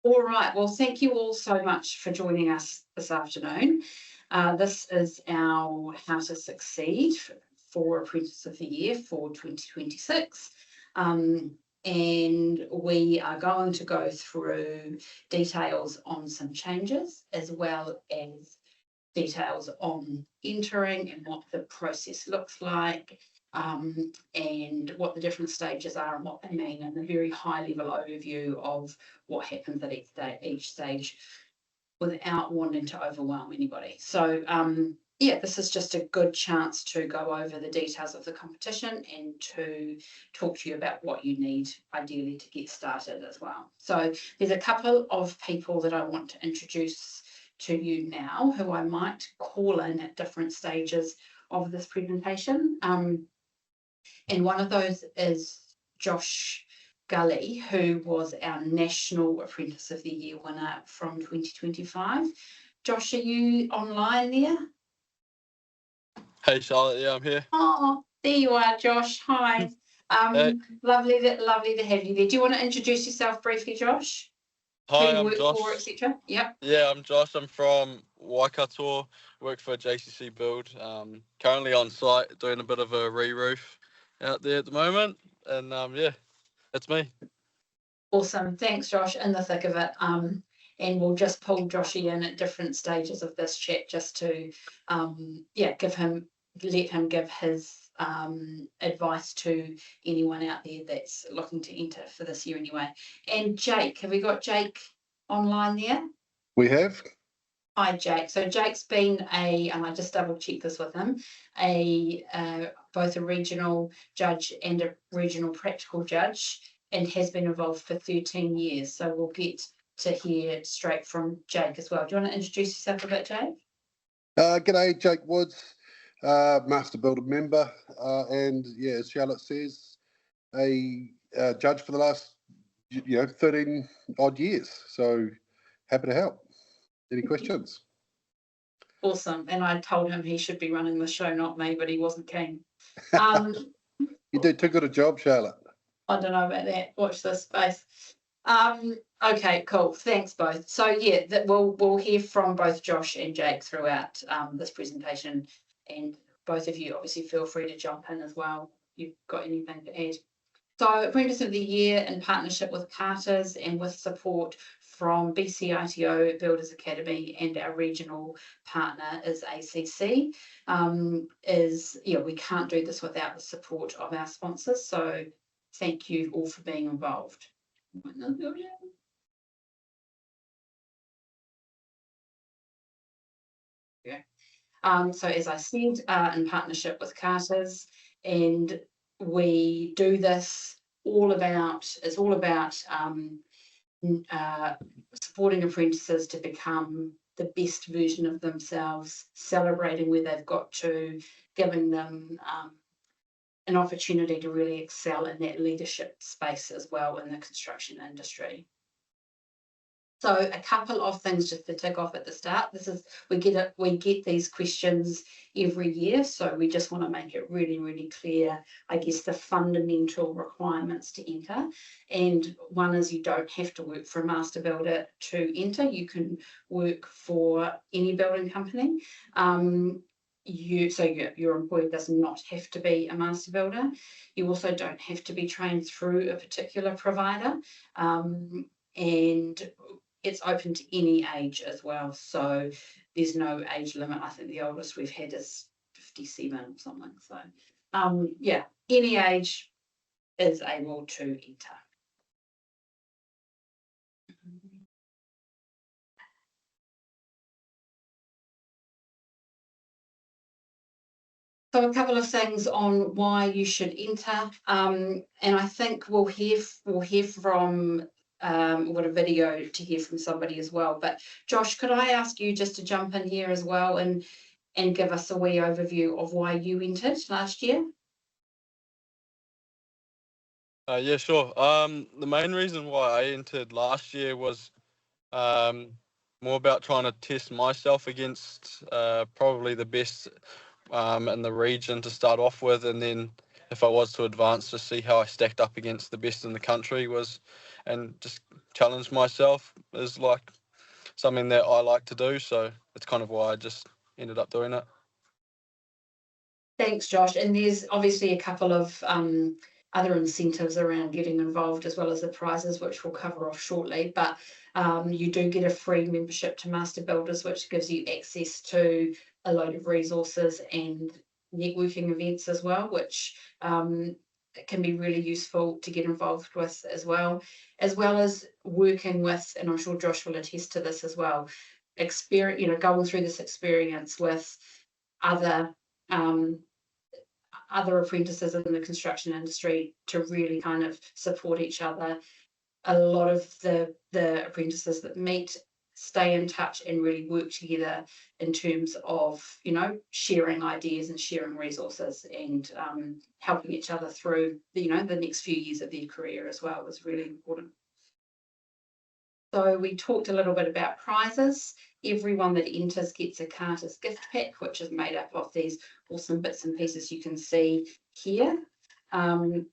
All right. Well, thank you all so much for joining us this afternoon. This is our How to Succeed for Apprentice of the Year for 2026. And we are going to go through details on some changes as well as details on entering and what the process looks like, and what the different stages are and what they mean, and a very high level overview of what happens at each stage without wanting to overwhelm anybody. So yeah, this is just a good chance to go over the details of the competition and to talk to you about what you need ideally to get started as well. So there's a couple of people that I want to introduce to you now who I might call in at different stages of this presentation. And one of those is Josh Gullery, who was our National Apprentice of the Year winner from 2025. Josh, are you online there? Hey Charlotte, yeah, I'm here. Oh, there you are, Josh. Hi. Hey. Lovely to have you there. Do you want to introduce yourself briefly, Josh? Hi, I'm Josh. For, etc. Yep. Yeah, I'm Josh. I'm from Waikato. Work for JCC Build. Currently on site doing a bit of a re-roof out there at the moment, and yeah, that's me. Awesome. Thanks, Josh. In the thick of it. And we'll just pull Joshy in at different stages of this chat just to, yeah, let him give his advice to anyone out there that's looking to enter for this year anyway. And Jake, have we got Jake online there? We have. Hi, Jake. So Jake's been and I just double checked this with him, both a regional judge and a regional practical judge, and has been involved for 13 years. So we'll get to hear straight from Jake as well. Do you want to introduce yourself a bit, Jake? G'day, Jake Woods, Master Builder member, and yeah, as Charlotte says, a judge for the last 13 odd years. So happy to help. Any questions? Awesome. And I told him he should be running the show, not me, but he wasn't keen. You do too good a job, Charlotte. I don't know about that. Watch this space. Okay, cool. Thanks both. So yeah, we'll hear from both Josh and Jake throughout this presentation, and both of you obviously feel free to jump in as well if you've got anything to add. So Apprentice of the Year in partnership with Carter's and with support from BCITO Builders Academy and our regional partner is ACC. We can't do this without the support of our sponsors. So thank you all for being involved. Yeah. So as I said, in partnership with Carter's, and we do this it's all about supporting apprentices to become the best version of themselves, celebrating where they've got to, giving them an opportunity to really excel in that leadership space as well in the construction industry. So a couple of things just to tick off at the start. We get these questions every year, so we just want to make it really, really clear, I guess, the fundamental requirements to enter. And one is you don't have to work for a master builder to enter. You can work for any building company. Your employer does not have to be a master builder. You also don't have to be trained through a particular provider. And it's open to any age as well. So there's no age limit. I think the oldest we've had is 57 or something. So yeah, any age is able to enter. So a couple of things on why you should enter, and I think we'll hear from we've got a video to hear from somebody as well. But Josh, could I ask you just to jump in here as well and give us a wee overview of why you entered last year? Yeah, sure. The main reason why I entered last year was more about trying to test myself against probably the best in the region to start off with, and then if I was to advance, to see how I stacked up against the best in the country was and just challenge myself is like something that I like to do. So that's kind of why I just ended up doing it. Thanks, Josh. And there's obviously a couple of other incentives around getting involved, as well as the prizes, which we'll cover off shortly. But you do get a free membership to Master Builders, which gives you access to a load of resources and networking events as well, which can be really useful to get involved with as well as working with, and I'm sure Josh will attest to this as well, going through this experience with other other apprentices in the construction industry to really kind of support each other. A lot of the apprentices that meet stay in touch and really work together in terms of, sharing ideas and sharing resources and helping each other through, the next few years of their career as well was really important. So we talked a little bit about prizes. Everyone that enters gets a Carter's gift pack, which is made up of these awesome bits and pieces you can see here. And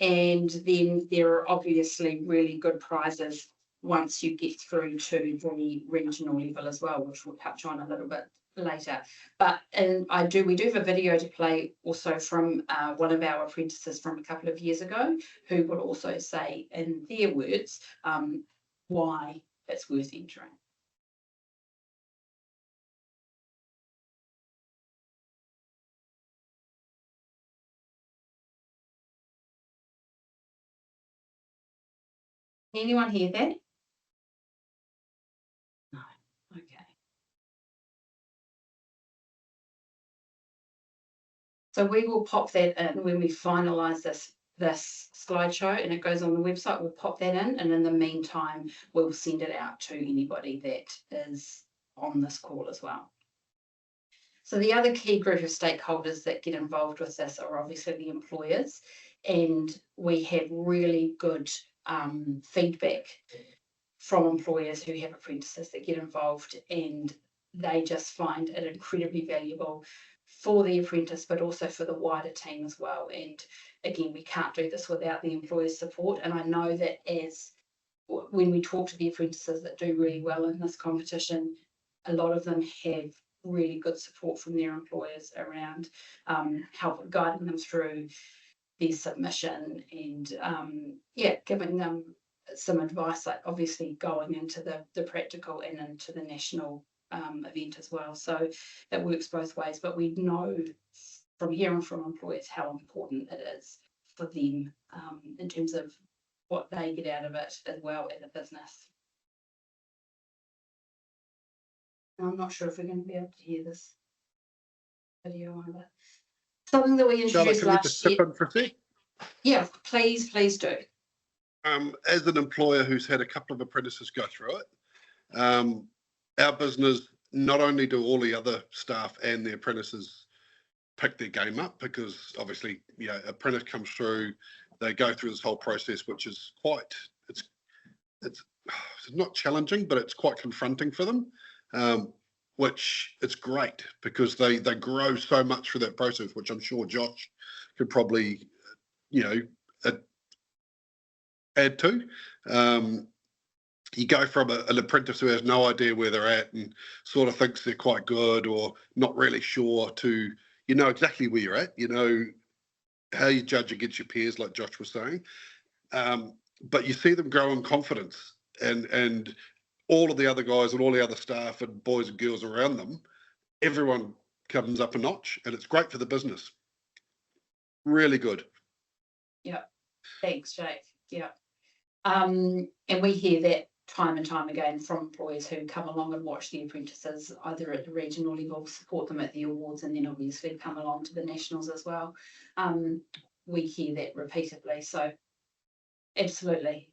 then there are obviously really good prizes once you get through to the regional level as well, which we'll touch on a little bit later. But we do have a video to play also from one of our apprentices from a couple of years ago, who will also say in their words why it's worth entering. Anyone hear that? No. Okay. So we will pop that in when we finalise this slideshow and it goes on the website. We'll pop that in, and in the meantime, we'll send it out to anybody that is on this call as well. So the other key group of stakeholders that get involved with this are obviously the employers, and we have really good feedback from employers who have apprentices that get involved, and they just find it incredibly valuable for the apprentice, but also for the wider team as well. And again, we can't do this without the employer's support. And I know that when we talk to the apprentices that do really well in this competition, a lot of them have really good support from their employers around guiding them through their submission and giving them some advice, like obviously going into the practical and into the national event as well. So it works both ways, but we know from hearing from employers how important it is for them in terms of what they get out of it as well as a business. I'm not sure if we're going to be able to hear this video either. Something that we introduced last year. Chip in for a sec? Yeah, please do. As an employer who's had a couple of apprentices go through it, our business, not only do all the other staff and the apprentices pick their game up, because obviously, apprentice comes through, they go through this whole process, which is it's not challenging, but it's quite confronting for them, which it's great because they grow so much through that process, which I'm sure Josh could probably, add to. You go from an apprentice who has no idea where they're at and sort of thinks they're quite good or not really sure to, exactly where you're at, how you judge against your peers, like Josh was saying. But you see them grow in confidence, and all of the other guys and all the other staff and boys and girls around them, everyone comes up a notch, and it's great for the business. Really good. Yeah. Thanks, Jake. Yeah. And we hear that time and time again from employers who come along and watch the apprentices either at the regional level, support them at the awards, and then obviously come along to the nationals as well. We hear that repeatedly. So absolutely.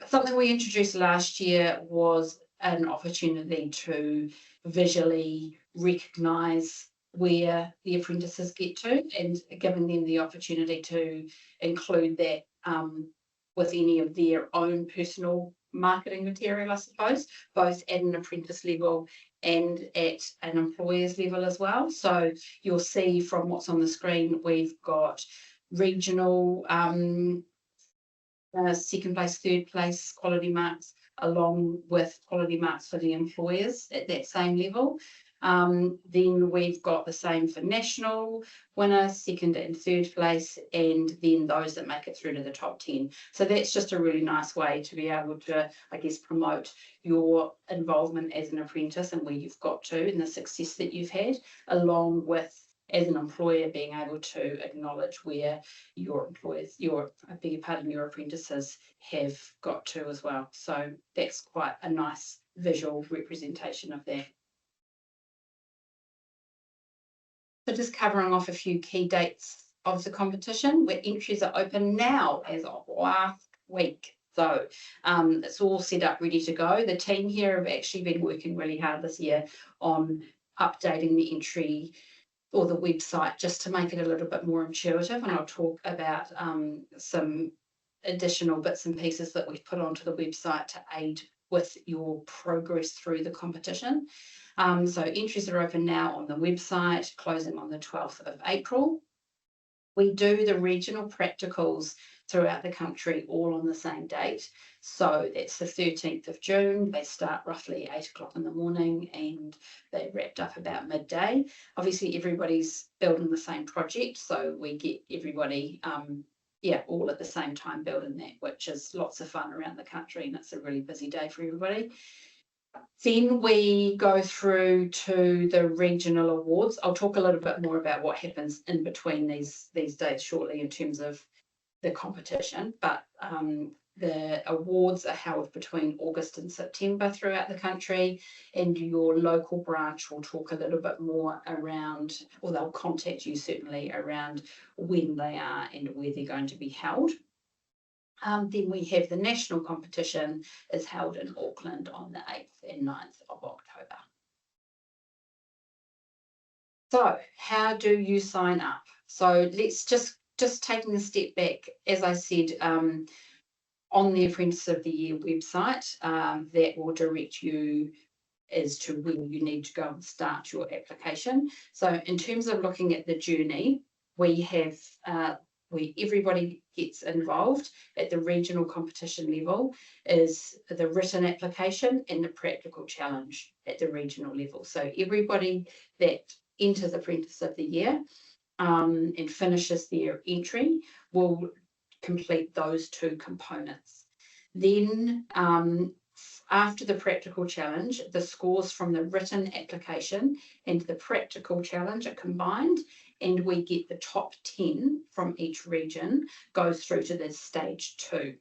Something we introduced last year was an opportunity to visually recognise where the apprentices get to, and giving them the opportunity to include that with any of their own personal marketing material, I suppose, both at an apprentice level and at an employer's level as well. So you'll see from what's on the screen, we've got regional second place, third place quality marks, along with quality marks for the employers at that same level. Then we've got the same for national winner, second and third place, and then those that make it through to the top 10. So that's just a really nice way to be able to, I guess, promote your involvement as an apprentice and where you've got to and the success that you've had, along with, as an employer, being able to acknowledge where your employers, I beg your pardon, your apprentices have got to as well. So that's quite a nice visual representation of that. So just covering off a few key dates of the competition, where entries are open now as of last week. So it's all set up, ready to go. The team here have actually been working really hard this year on updating the entry or the website just to make it a little bit more intuitive. And I'll talk about some additional bits and pieces that we've put onto the website to aid with your progress through the competition. So entries are open now on the website, closing on the 12th of April. We do the regional practicals throughout the country all on the same date. So that's the 13th of June. They start roughly 8 o'clock in the morning and they're wrapped up about midday. Obviously, everybody's building the same project, so we get everybody all at the same time building that, which is lots of fun around the country, and it's a really busy day for everybody. Then we go through to the regional awards. I'll talk a little bit more about what happens in between these days shortly in terms of the competition, but the awards are held between August and September throughout the country, and your local branch will talk a little bit more around, or they'll contact you certainly around when they are and where they're going to be held. Then we have the national competition is held in Auckland on the 8th and 9th of October. So how do you sign up? So let's just taking a step back, as I said, on the Apprentice of the Year website, that will direct you as to where you need to go and start your application. So in terms of looking at the journey, we have where everybody gets involved at the regional competition level is the written application and the practical challenge at the regional level. So everybody that enters Apprentice of the Year and finishes their entry will complete those two components. Then after the practical challenge, the scores from the written application and the practical challenge are combined, and we get the top 10 from each region goes through to the stage 2.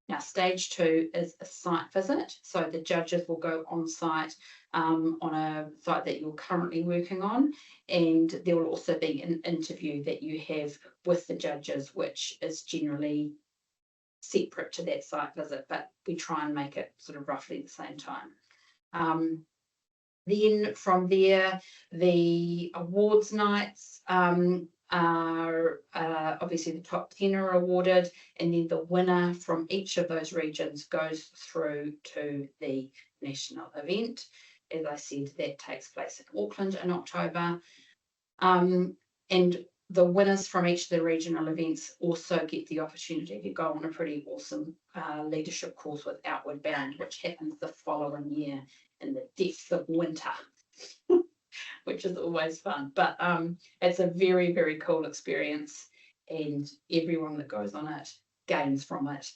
Now, stage 2 is a site visit. So the judges will go on site on a site that you're currently working on, and there will also be an interview that you have with the judges, which is generally separate to that site visit, but we try and make it sort of roughly the same time. Then from there, the awards nights are obviously the top 10 are awarded, and then the winner from each of those regions goes through to the national event. As I said, that takes place in Auckland in October. And the winners from each of the regional events also get the opportunity to go on a pretty awesome leadership course with Outward Bound, which happens the following year in the depths of winter, which is always fun. But it's a very, very cool experience, and everyone that goes on it gains from it.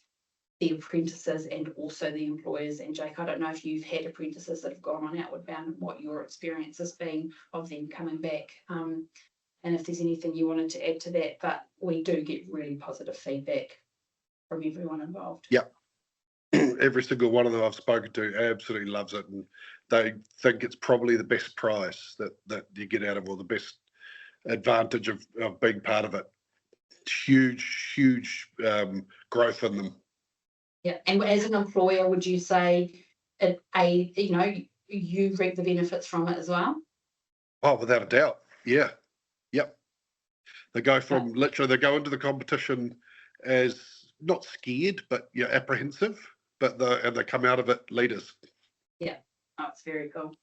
The apprentices and also the employers. And Jake, I don't know if you've had apprentices that have gone on Outward Bound and what your experience has been of them coming back. And if there's anything you wanted to add to that, but we do get really positive feedback from everyone involved. Yep. Every single one of them I've spoken to absolutely loves it, and they think it's probably the best prize that you get out of, or the best advantage of being part of it. Huge growth in them. Yeah, and as an employer, would you say you reap the benefits from it as well? Oh, without a doubt. Yeah. Yep. They go from literally, they go into the competition as not scared, but apprehensive, but they come out of it leaders. Yeah, that's very cool.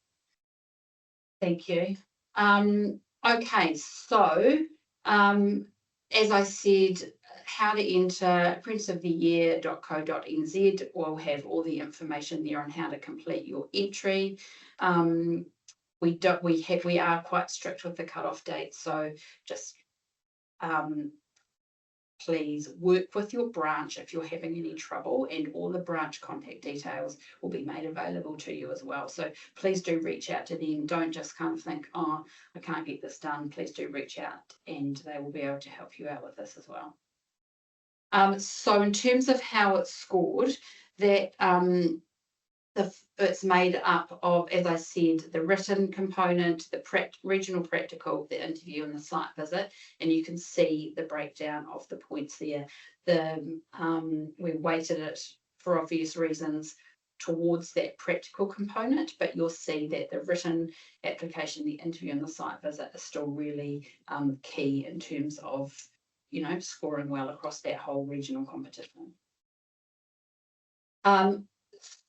Thank you. Okay, so as I said, how to enter apprenticeoftheyear.co.nz will have all the information there on how to complete your entry. We are quite strict with the cutoff date, so just please work with your branch if you're having any trouble, and all the branch contact details will be made available to you as well. So please do reach out to them. Don't just kind of think, oh, I can't get this done. Please do reach out and they will be able to help you out with this as well. So in terms of how it's scored, that it's made up of, as I said, the written component, the regional practical, the interview and the site visit, and you can see the breakdown of the points there. We weighted it for obvious reasons towards that practical component, but you'll see that the written application, the interview and the site visit are still really key in terms of, you know, scoring well across that whole regional competition.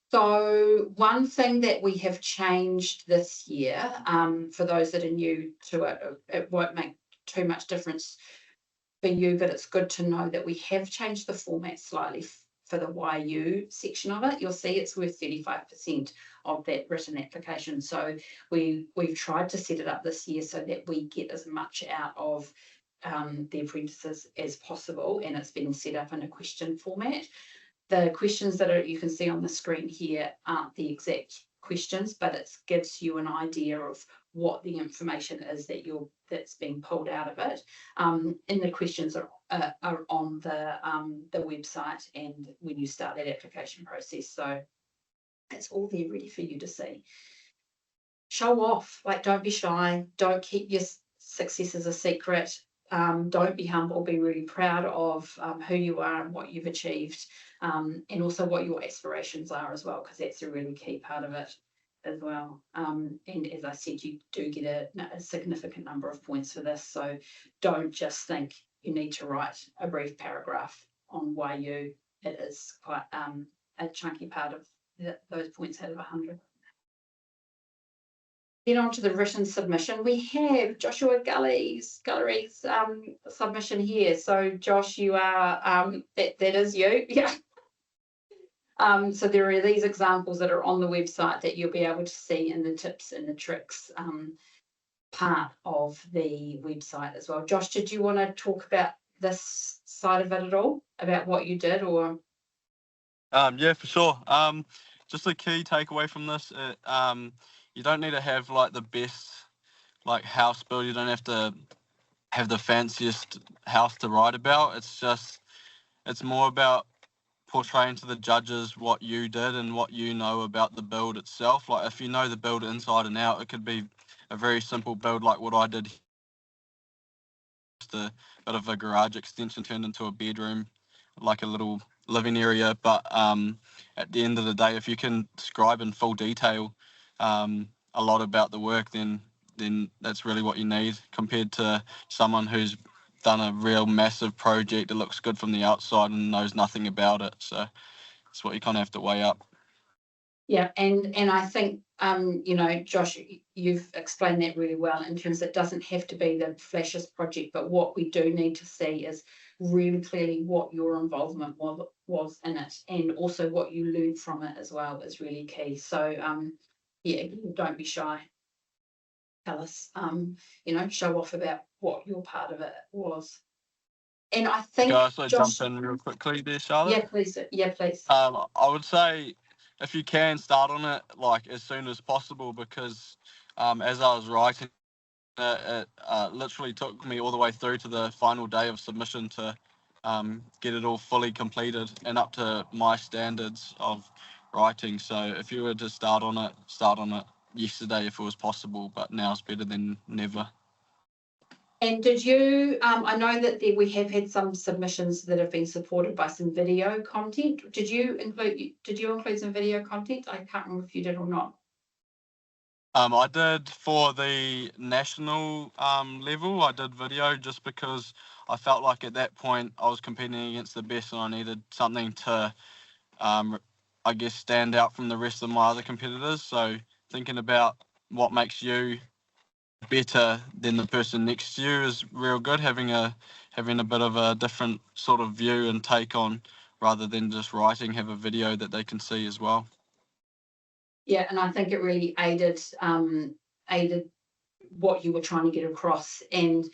So one thing that we have changed this year, for those that are new to it, it won't make too much difference for you, but it's good to know that we have changed the format slightly for the YU section of it. You'll see it's worth 35% of that written application. So we've tried to set it up this year so that we get as much out of the apprentices as possible, and it's been set up in a question format. The questions that you can see on the screen here aren't the exact questions, but it gives you an idea of what the information is that's being pulled out of it. And the questions are on the website, and when you start that application process, so it's all there ready for you to see. Show off, like, don't be shy, don't keep your successes a secret. Don't be humble, be really proud of who you are and what you've achieved, and also what your aspirations are as well, because that's a really key part of it as well. And as I said, you do get a significant number of points for this, so don't just think you need to write a brief paragraph on YU. It is quite a chunky part of those points out of 100. Then on to the written submission, we have Joshua Gullery's submission here. So Josh, you are, that is you, yeah. So there are these examples that are on the website that you'll be able to see in the tips and the tricks part of the website as well. Josh, did you want to talk about this side of it at all, about what you did, or? Yeah, for sure. Just a key takeaway from this, you don't need to have like the best like house build. You don't have to have the fanciest house to write about. It's more about portraying to the judges what you did and what you know about the build itself. Like if you know the build inside and out, it could be a very simple build like what I did. Just a bit of a garage extension turned into a bedroom, like a little living area. But at the end of the day, if you can describe in full detail a lot about the work, then that's really what you need, compared to someone who's done a real massive project that looks good from the outside and knows nothing about it. So it's what you kind of have to weigh up. Yeah, and I think you know, Josh, you've explained that really well in terms of it doesn't have to be the flashiest project, but what we do need to see is really clearly what your involvement was in it, and also what you learned from it as well is really key. So yeah, don't be shy. Tell us, you know, show off about what your part of it was. And I think, Can I also Josh, jump in real quickly there, Charlotte? yeah, please. Yeah, please. I would say if you can start on it like as soon as possible, because as I was writing, it literally took me all the way through to the final day of submission to get it all fully completed and up to my standards of writing. So if you were to start on it yesterday if it was possible, but now it's better than never. And did you, I know that we have had some submissions that have been supported by some video content. Did you include some video content? I can't remember if you did or not. I did for the national level. I did video just because I felt like at that point I was competing against the best and I needed something to, I guess, stand out from the rest of my other competitors. So thinking about what makes you better than the person next to you is real good. Having a bit of a different sort of view and take on, rather than just writing, have a video that they can see as well. Yeah, and I think it really aided what you were trying to get across, and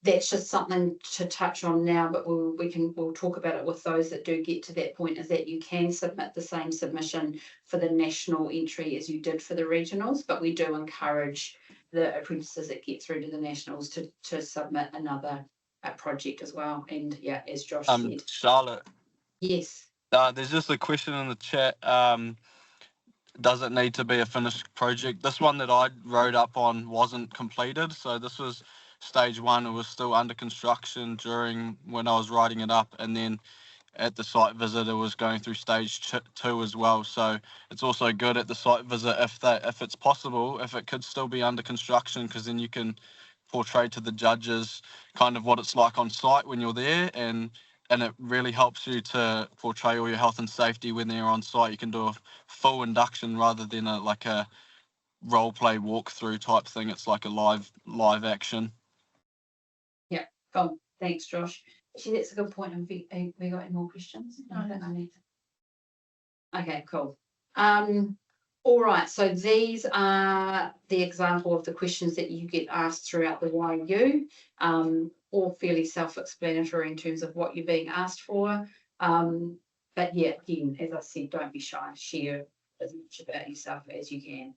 that's just something to touch on now, but we'll talk about it with those that do get to that point, is that you can submit the same submission for the national entry as you did for the regionals, but we do encourage the apprentices that get through to the nationals to submit another project as well. And yeah, as Josh said. Charlotte, Yes. there's just a question in the chat. Does it need to be a finished project? This one that I wrote up on wasn't completed, so this was stage 1. It was still under construction during when I was writing it up, and then at the site visit it was going through stage 2 as well. So it's also good at the site visit if it's possible, if it could still be under construction, because then you can portray to the judges kind of what it's like on site when you're there, and it really helps you to portray all your health and safety when they're on site. You can do a full induction rather than a role play walkthrough type thing. It's like a live action. Yeah, cool. Thanks, Josh. Actually, that's a good point. Have we got any more questions? No, I don't need. Okay, cool. All right, so these are the example of the questions that you get asked throughout the YU, all fairly self-explanatory in terms of what you're being asked for. But yeah, again, as I said, don't be shy. Share as much about yourself as you can.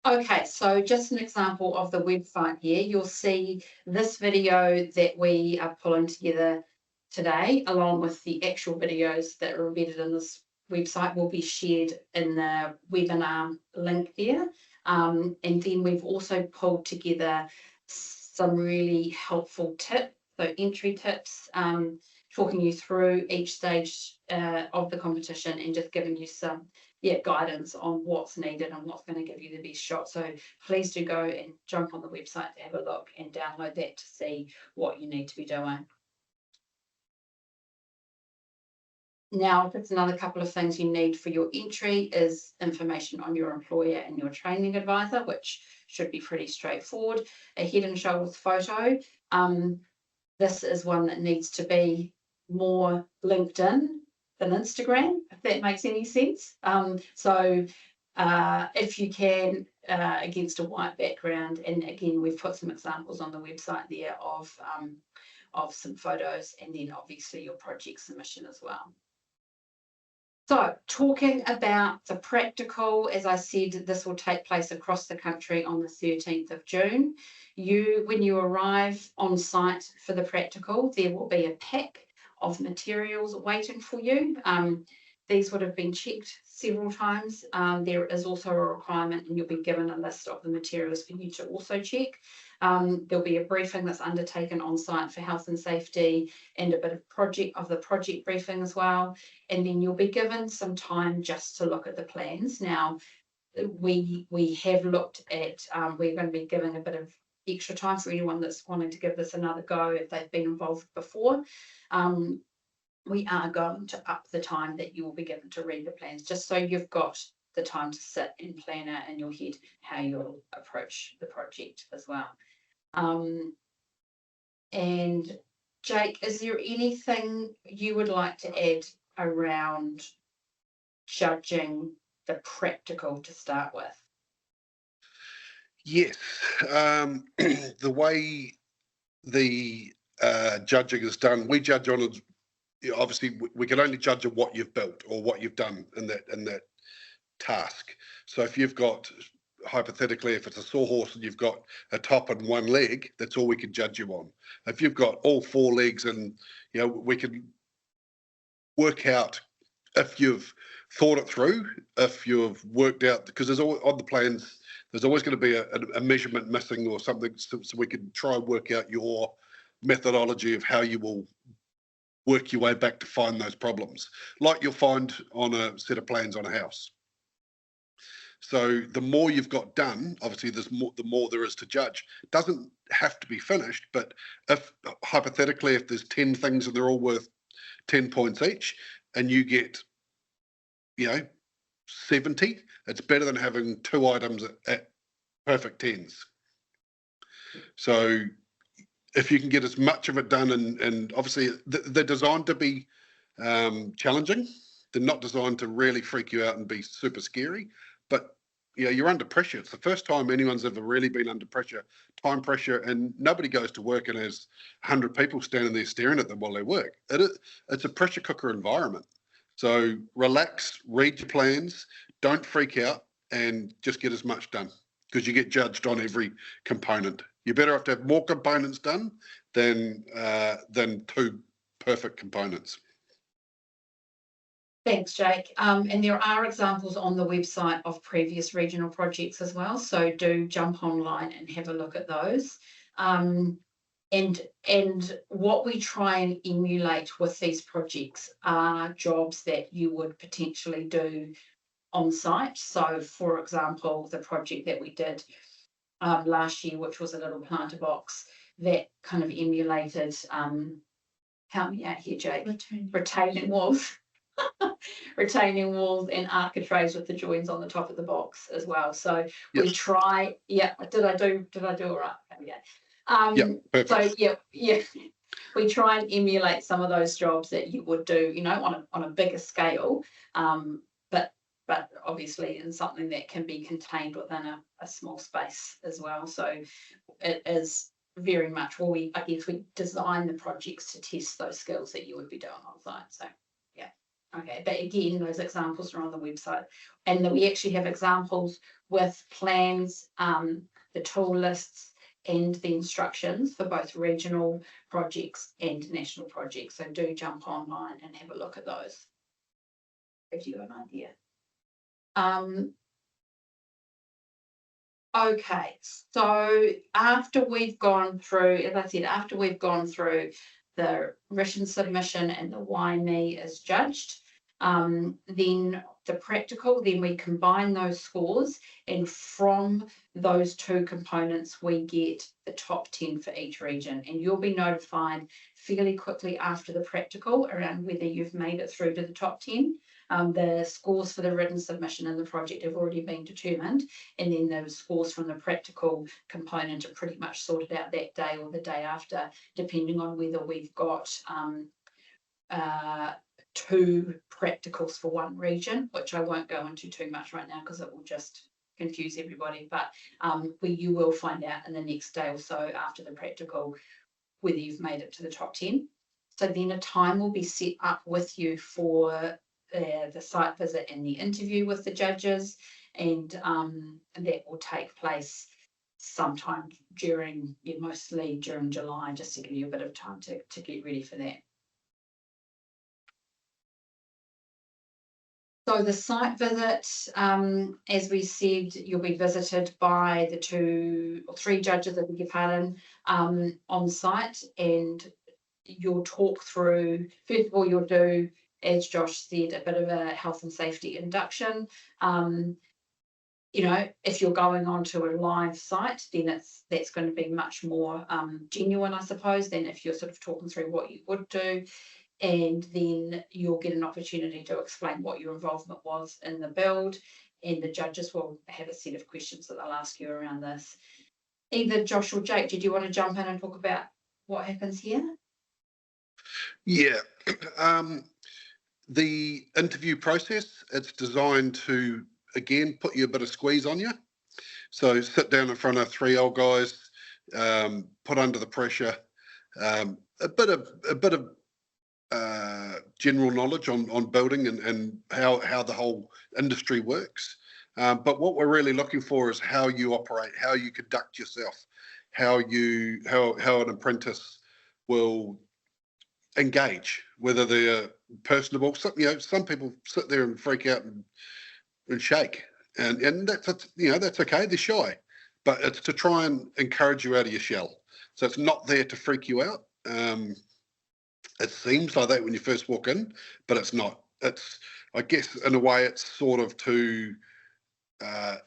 Okay, so just an example of the website here. You'll see this video that we are pulling together today, along with the actual videos that are embedded in this website, will be shared in the webinar link there. And then we've also pulled together some really helpful tips, so entry tips, talking you through each stage of the competition and just giving you some guidance on what's needed and what's going to give you the best shot. So please do go and jump on the website to have a look and download that to see what you need to be doing. Now, just another couple of things you need for your entry is information on your employer and your training advisor, which should be pretty straightforward. A head and shoulders photo. This is one that needs to be more LinkedIn than Instagram, if that makes any sense. So if you can, against a white background, and again, we've put some examples on the website there of some photos, and then obviously your project submission as well. So talking about the practical, as I said, this will take place across the country on the 13th of June. When you arrive on site for the practical, there will be a pack of materials waiting for you. These would have been checked several times. There is also a requirement, and you'll be given a list of the materials for you to also check. There'll be a briefing that's undertaken on site for health and safety, and a bit of the project briefing as well. And then you'll be given some time just to look at the plans. Now, we have looked at, we're going to be giving a bit of extra time for anyone that's wanting to give this another go if they've been involved before. We are going to up the time that you will be given to read the plans, just so you've got the time to sit and plan out in your head how you'll approach the project as well. And Jake, is there anything you would like to add around judging the practical to start with? Yes, the way the judging is done, we judge on it. Obviously, we can only judge on what you've built or what you've done in that task. So if you've got, hypothetically, if it's a sawhorse and you've got a top and one leg, that's all we can judge you on. If you've got all four legs, and we can work out if you've thought it through, if you've worked out, because there's always, on the plans, there's always going to be a measurement missing or something, so we can try and work out your methodology of how you will work your way back to find those problems, like you'll find on a set of plans on a house. So the more you've got done, obviously the more there is to judge. It doesn't have to be finished, but if hypothetically, if there's 10 things and they're all worth 10 points each, and you get 70, it's better than having 2 items at perfect 10s. So if you can get as much of it done, and obviously they're designed to be challenging. They're not designed to really freak you out and be super scary, but you're under pressure. It's the first time anyone's ever really been under pressure, time pressure, and nobody goes to work and has 100 people standing there staring at them while they work. It's a pressure cooker environment. So relax, read your plans, don't freak out, and just get as much done, because you get judged on every component. You're better off to have more components done than 2 perfect components. Thanks, Jake. And there are examples on the website of previous regional projects as well, so do jump online and have a look at those. And what we try and emulate with these projects are jobs that you would potentially do on site. So, for example, the project that we did last year, which was a little planter box, that kind of emulated, help me out here, Jake, retaining walls. Retaining walls and architraves with the joins on the top of the box as well. So we try. Yeah, did I do all right? Yeah. So we try and emulate some of those jobs that you would do, on a bigger scale, but obviously in something that can be contained within a small space as well. So it is very much we design the projects to test those skills that you would be doing on site. So yeah. Okay, but again, those examples are on the website, and we actually have examples with plans, the tool lists, and the instructions for both regional projects and national projects. So do jump online and have a look at those if you have an idea. Okay, so after we've gone through, as I said, the written submission and the why me is judged, then the practical, then we combine those scores, and from those 2 components we get the top 10 for each region, and you'll be notified fairly quickly after the practical around whether you've made it through to the top 10. The scores for the written submission and the project have already been determined, and then those scores from the practical component are pretty much sorted out that day or the day after, depending on whether we've got 2 practicals for one region, which I won't go into too much right now because it will just confuse everybody, but you will find out in the next day or so after the practical whether you've made it to the top 10. So then a time will be set up with you for the site visit and the interview with the judges, and that will take place sometime mostly during July, just to give you a bit of time to get ready for that. So the site visit, as we said, you'll be visited by the 2 or 3 judges, I beg your pardon, on site, and you'll talk through, first of all, you'll do, as Josh said, a bit of a health and safety induction. If you're going onto a live site, then that's going to be much more genuine, I suppose, than if you're sort of talking through what you would do. And then you'll get an opportunity to explain what your involvement was in the build, and the judges will have a set of questions that they'll ask you around this. Either Josh or Jake, did you want to jump in and talk about what happens here? Yeah. The interview process, it's designed to, again, put you a bit of squeeze on you. So sit down in front of 3 old guys, put under the pressure, a bit of general knowledge on building and how the whole industry works. But what we're really looking for is how you operate, how you conduct yourself, how an apprentice will engage, whether they're personable. Some people sit there and freak out and shake, and that's okay. They're shy, but it's to try and encourage you out of your shell. So it's not there to freak you out. It seems like that when you first walk in, but it's not. It's, I guess, in a way, it's sort of to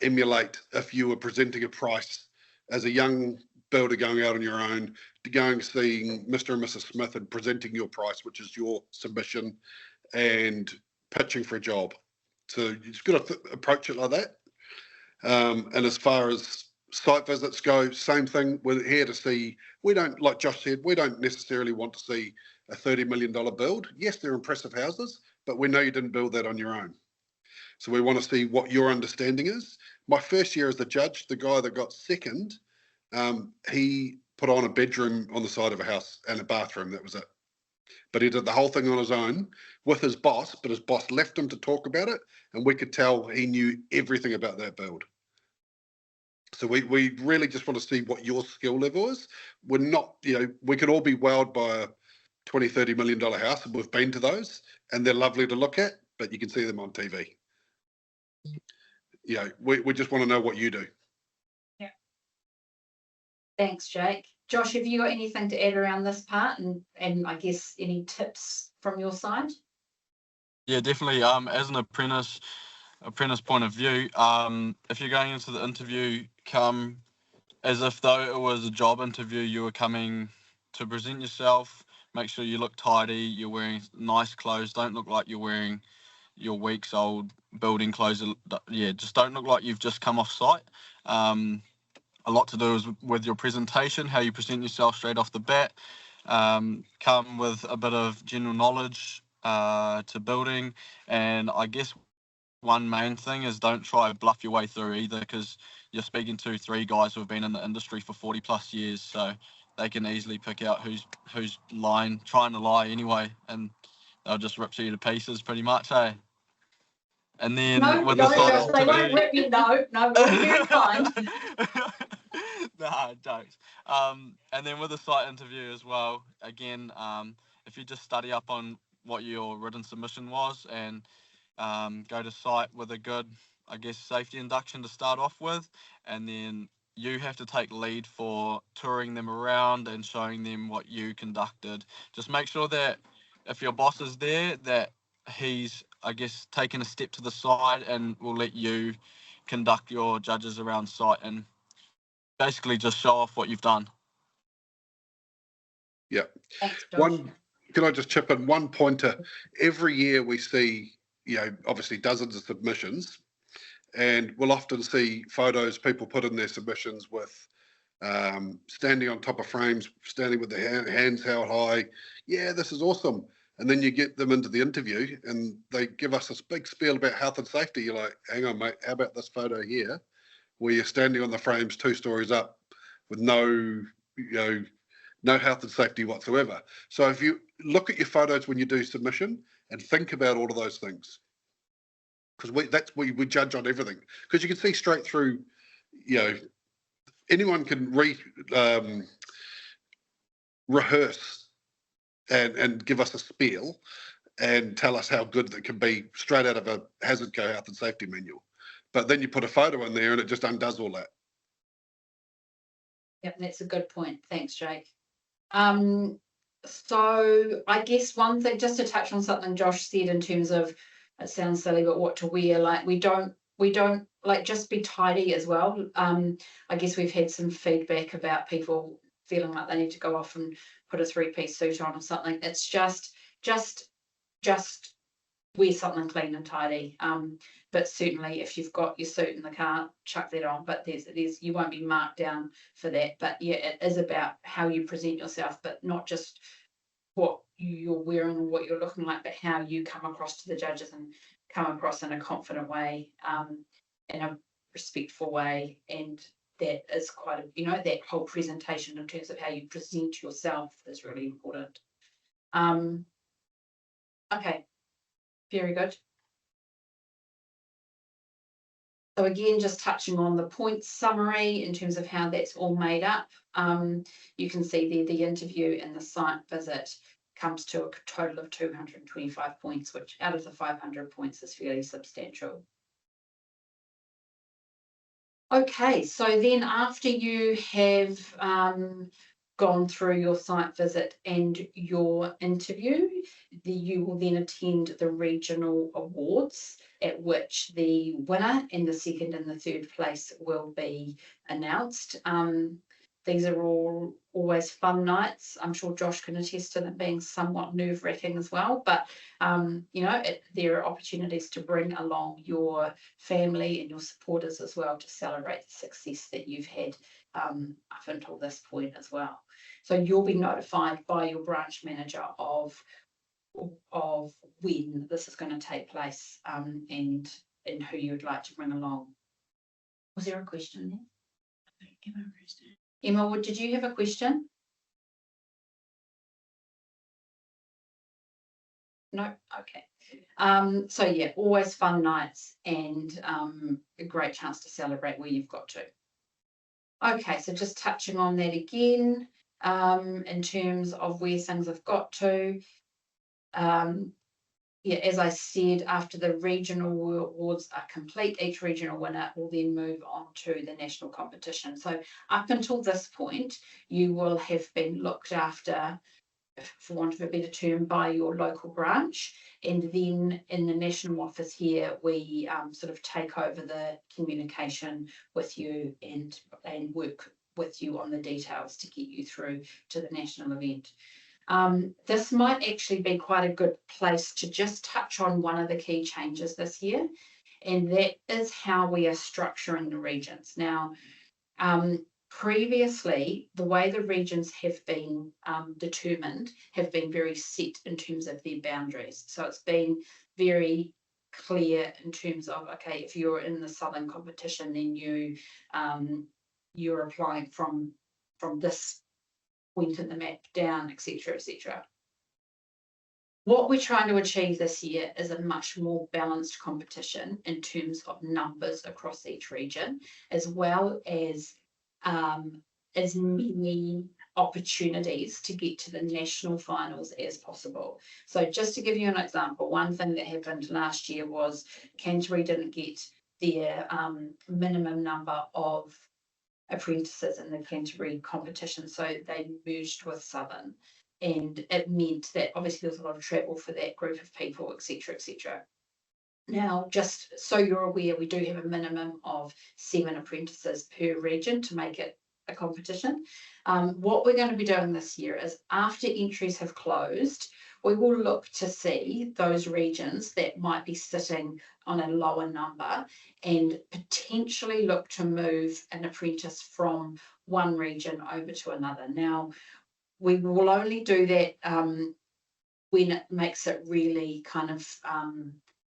emulate if you were presenting a price as a young builder going out on your own, to going seeing Mr. and Mrs. Smith and presenting your price, which is your submission, and pitching for a job. So you just got to approach it like that. And as far as Site visits go, same thing. We're here to see, we don't, like Josh said, we don't necessarily want to see a $30 million build. Yes, they're impressive houses, but we know you didn't build that on your own. So we want to see what your understanding is. My first year as the judge, the guy that got second, he put on a bedroom on the side of a house and a bathroom. That was it. But he did the whole thing on his own with his boss, but his boss left him to talk about it, and we could tell he knew everything about that build. So we really just want to see what your skill level is. We're not, we could all be wowed by a $20, $30 million house, and we've been to those, and they're lovely to look at, but you can see them on TV. We just want to know what you do. Yeah. Thanks, Jake. Josh, have you got anything to add around this part, and I guess any tips from your side? Yeah, definitely. As an apprentice point of view, if you're going into the interview, come as if though it was a job interview. You were coming to present yourself. Make sure you look tidy. You're wearing nice clothes. Don't look like you're wearing your week's old building clothes. Yeah, just don't look like you've just come off site. A lot to do is with your presentation, how you present yourself straight off the bat. Come with a bit of general knowledge to building, and I guess one main thing is don't try to bluff your way through either, because you're speaking to 3 guys who have been in the industry for 40 plus years, so they can easily pick out who's trying to lie anyway, and they'll just rip you to pieces pretty much, hey. And then with the site they won't rip you. No, we're very kind. Nah, jokes. And then with the site interview as well, again, if you just study up on what your written submission was and go to site with a good, I guess, safety induction to start off with, and then you have to take lead for touring them around and showing them what you conducted. Just make sure that if your boss is there, that he's, I guess, taken a step to the side and will let you conduct your judges around site and basically just show off what you've done. Yeah. Thanks, Josh. Can I just chip in one pointer? Every year we see, obviously dozens of submissions, and we'll often see photos people put in their submissions with standing on top of frames, standing with their hands held high. Yeah, this is awesome. And then you get them into the interview and they give us this big spiel about health and safety. You're like, hang on, mate, how about this photo here where you're standing on the frames 2 stories up with no health and safety whatsoever. So if you look at your photos when you do submission and think about all of those things, because we judge on everything, because you can see straight through, anyone can rehearse and give us a spiel and tell us how good it can be straight out of a hazard co health and safety manual. But then you put a photo in there and it just undoes all that. Yep, that's a good point. Thanks, Jake. So I guess one thing, just to touch on something Josh said in terms of, it sounds silly, but what to wear, like we don't like, just be tidy as well. I guess we've had some feedback about people feeling like they need to go off and put a 3-piece suit on or something. It's just wear something clean and tidy. But certainly if you've got your suit in the car, chuck that on. But there's you won't be marked down for that. But yeah, it is about how you present yourself, but not just what you're wearing or what you're looking like, but how you come across to the judges and come across in a confident way, in a respectful way. And that is quite that whole presentation in terms of how you present yourself is really important. Okay, very good. So again, just touching on the points summary in terms of how that's all made up. You can see there the interview and the site visit comes to a total of 225 points, which out of the 500 points is fairly substantial. Okay, so then after you have gone through your site visit and your interview, you will then attend the regional awards, at which the winner and the second and the third place will be announced. These are all always fun nights. I'm sure Josh can attest to them being somewhat nerve-wracking as well. But, you know, there are opportunities to bring along your family and your supporters as well to celebrate the success that you've had up until this point as well. So you'll be notified by your branch manager of when this is going to take place and who you would like to bring along. Was there a question there? Emma, did you have a question? No? Okay. So yeah, always fun nights and a great chance to celebrate where you've got to. Okay, so just touching on that again, in terms of where things have got to. Yeah, as I said, after the regional awards are complete, each regional winner will then move on to the national competition. So up until this point, you will have been looked after, for want of a better term, by your local branch. And then in the national office here, we sort of take over the communication with you and work with you on the details to get you through to the national event. This might actually be quite a good place to just touch on one of the key changes this year, and that is how we are structuring the regions. Now, previously, the way the regions have been determined have been very set in terms of their boundaries. So it's been very clear in terms of, okay, if you're in the southern competition, then you're applying from this point in the map down, etc., etc. What we're trying to achieve this year is a much more balanced competition in terms of numbers across each region, as well as many opportunities to get to the national finals as possible. So just to give you an example, one thing that happened last year was Canterbury didn't get their minimum number of apprentices in the Canterbury competition, so they merged with Southern, and it meant that obviously there was a lot of travel for that group of people, etc., etc. Now, just so you're aware, we do have a minimum of 7 apprentices per region to make it a competition. What we're going to be doing this year is, after entries have closed, we will look to see those regions that might be sitting on a lower number and potentially look to move an apprentice from one region over to another. Now, we will only do that when it makes it really kind of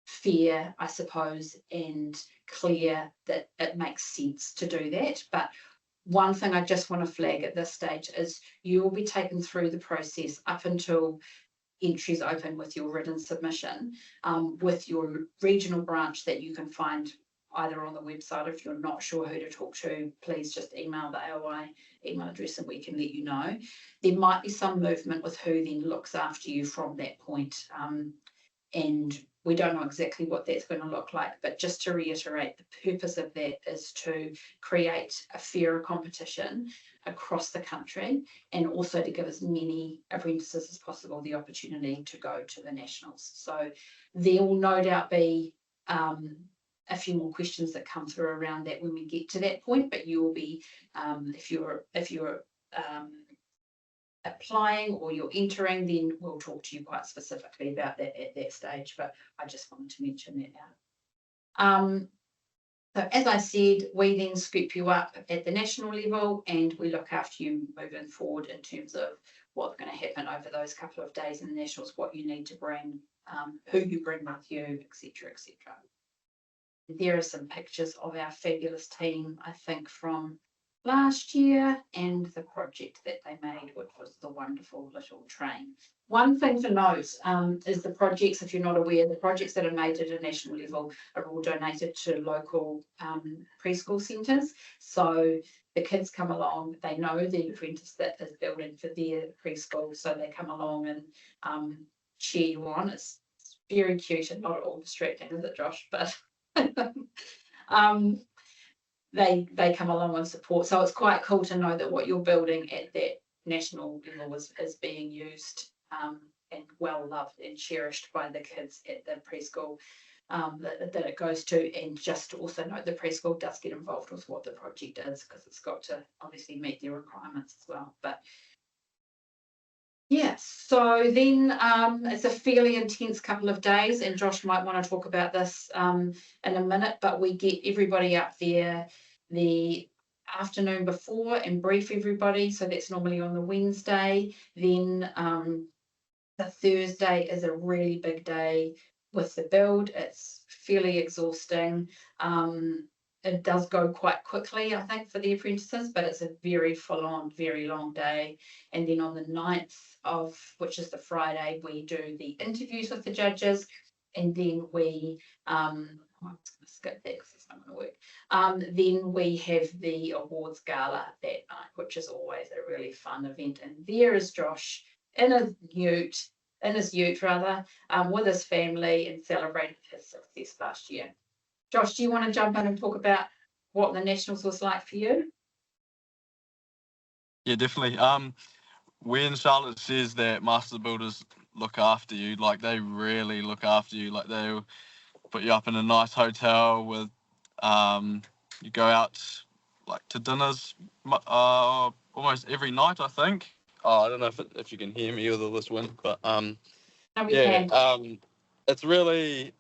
fair, I suppose, and clear that it makes sense to do that. But one thing I just want to flag at this stage is you will be taken through the process up until entries open with your written submission, with your regional branch that you can find either on the website. If you're not sure who to talk to, please just email the AOI email address and we can let you know. There might be some movement with who then looks after you from that point, and we don't know exactly what that's going to look like, but just to reiterate, the purpose of that is to create a fairer competition across the country, and also to give as many apprentices as possible the opportunity to go to the nationals. So there will no doubt be a few more questions that come through around that when we get to that point, but you will be, if you're applying or you're entering, then we'll talk to you quite specifically about that at that stage, but I just wanted to mention that now. So as I said, we then scoop you up at the national level and we look after you moving forward in terms of what's going to happen over those couple of days in the nationals, what you need to bring, who you bring with you, etc., etc. There are some pictures of our fabulous team, I think, from last year, and the project that they made, which was the wonderful little train. One thing to note is the projects, if you're not aware, the projects that are made at a national level are all donated to local preschool centres. So the kids come along, they know the apprentice that is building for their preschool, so they come along and cheer you on. It's very cute and not at all distracting, is it, Josh? But they come along and support. So it's quite cool to know that what you're building at that national level is being used and well loved and cherished by the kids at the preschool. that it goes to, and just to also note the preschool does get involved with what the project is, because it's got to obviously meet their requirements as well. But yeah, so then it's a fairly intense couple of days, and Josh might want to talk about this in a minute, but we get everybody up there the afternoon before and brief everybody. So that's normally on the Wednesday. Then the Thursday is a really big day with the build. It's fairly exhausting. It does go quite quickly, I think, for the apprentices, but it's a very full-on, very long day. And then on the 9th of, which is the Friday, we do the interviews with the judges, and then we I'm just going to skip that because it's not going to work. Then we have the awards gala that night, which is always a really fun event. And there is Josh in his ute, with his family, and celebrated his success last year. Josh, do you want to jump in and talk about what the Nationals was like for you? Yeah, definitely. When Charlotte says that master builders look after you, like they really look after you. Like they'll put you up in a nice hotel with, you go out like to dinners almost every night, I think. Oh, I don't know if you can hear me with all this wind, but No, we yeah, can. it's really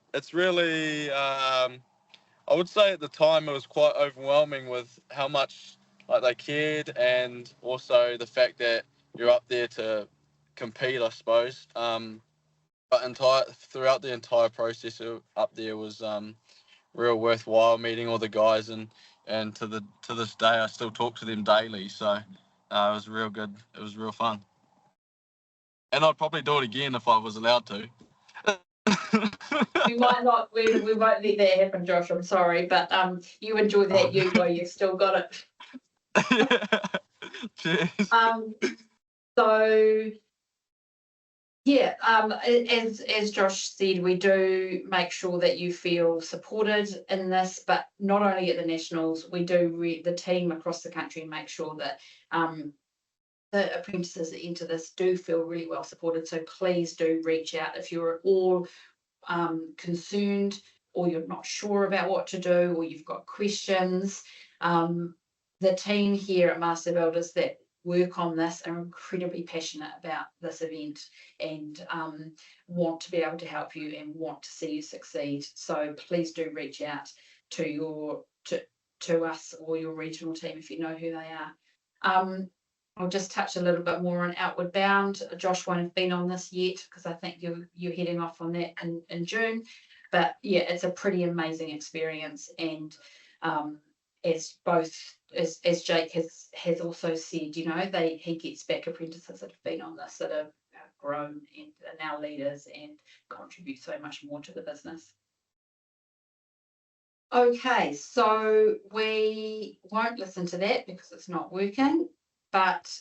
I would say at the time it was quite overwhelming with how much like they cared, and also the fact that you're up there to compete, I suppose. But throughout the entire process up there was real worthwhile, meeting all the guys, and to this day I still talk to them daily. So it was real good. It was real fun, and I'd probably do it again if I was allowed to. We might not, we won't let that happen, Josh. I'm sorry, but you enjoy that ute while you've still got it. Cheers. So yeah, as Josh said, we do make sure that you feel supported in this, but not only at the Nationals, we do the team across the country make sure that the apprentices that enter this do feel really well supported. So please do reach out if you're at all concerned, or you're not sure about what to do, or you've got questions. The team here at Master Builders that work on this are incredibly passionate about this event, and want to be able to help you and want to see you succeed. So please do reach out to us or your regional team if you know who they are. I'll just touch a little bit more on Outward Bound. Josh won't have been on this yet because I think you're heading off on that in June. But yeah, it's a pretty amazing experience, and as Jake has also said, you know, he gets back apprentices that have been on this that have grown and are now leaders and contribute so much more to the business. Okay, so we won't listen to that because it's not working. But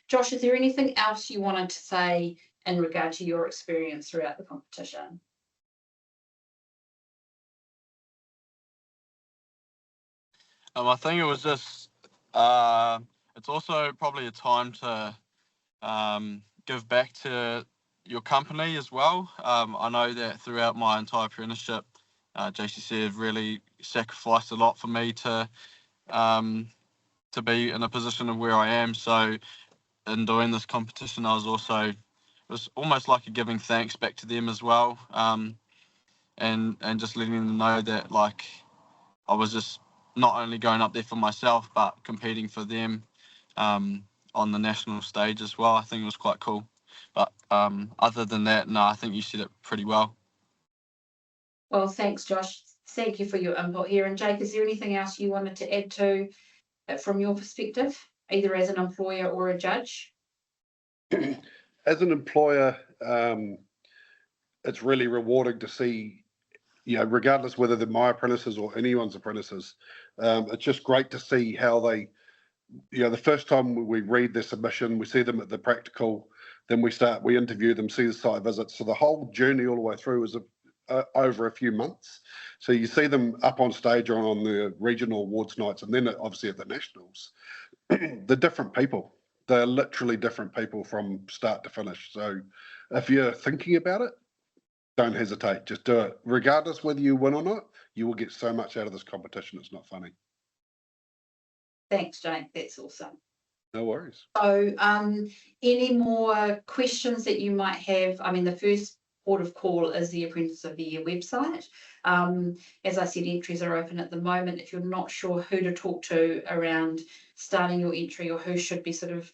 Josh, is there anything else you wanted to say in regard to your experience throughout the competition? I think it was just it's also probably a time to give back to your company as well. I know that throughout my entire apprenticeship, JCC have really sacrificed a lot for me to be in a position of where I am. So in doing this competition, it was almost like a giving thanks back to them as well, and just letting them know that like I was just not only going up there for myself but competing for them on the national stage as well. I think it was quite cool. But other than that, no, I think you said it pretty well. Well, thanks, Josh. Thank you for your input here. And Jake, is there anything else you wanted to add to from your perspective, either as an employer or a judge? As an employer, it's really rewarding to see, you know, regardless whether they're my apprentices or anyone's apprentices, it's just great to see how they, you know, the first time we read their submission, we see them at the practical, then we interview them, see the site visits. So the whole journey all the way through is over a few months. So you see them up on stage or on the regional awards nights, and then obviously at the nationals. They're different people. They're literally different people from start to finish. So if you're thinking about it, Don't hesitate. Just do it. Regardless whether you win or not, you will get so much out of this competition. It's not funny. Thanks, Jake. That's awesome. No worries. So, any more questions that you might have? I mean, the first port of call is the Apprentice of the Year website. As I said, entries are open at the moment. If you're not sure who to talk to around starting your entry or who should be sort of,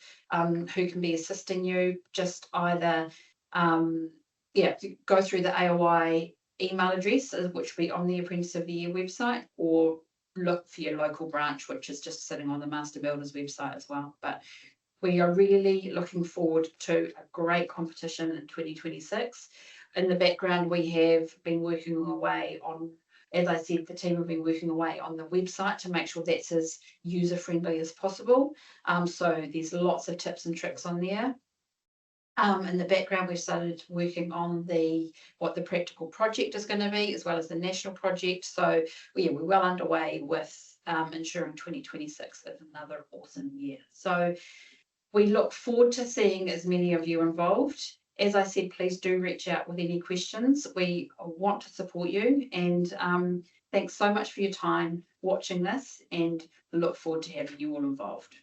who can be assisting you, just either, go through the AOI email address, which will be on the Apprentice of the Year website, or look for your local branch, which is just sitting on the Master Builders website as well. But we are really looking forward to a great competition in 2026. In the background, we have been working away on, as I said, the team have been working away on the website to make sure that's as user-friendly as possible. So there's lots of tips and tricks on there. In the background, we've started working on what the practical project is going to be, as well as the national project. So we're well underway with ensuring 2026 is another awesome year. So we look forward to seeing as many of you involved. As I said, please do reach out with any questions. We want to support you, and thanks so much for your time watching this, and look forward to having you all involved.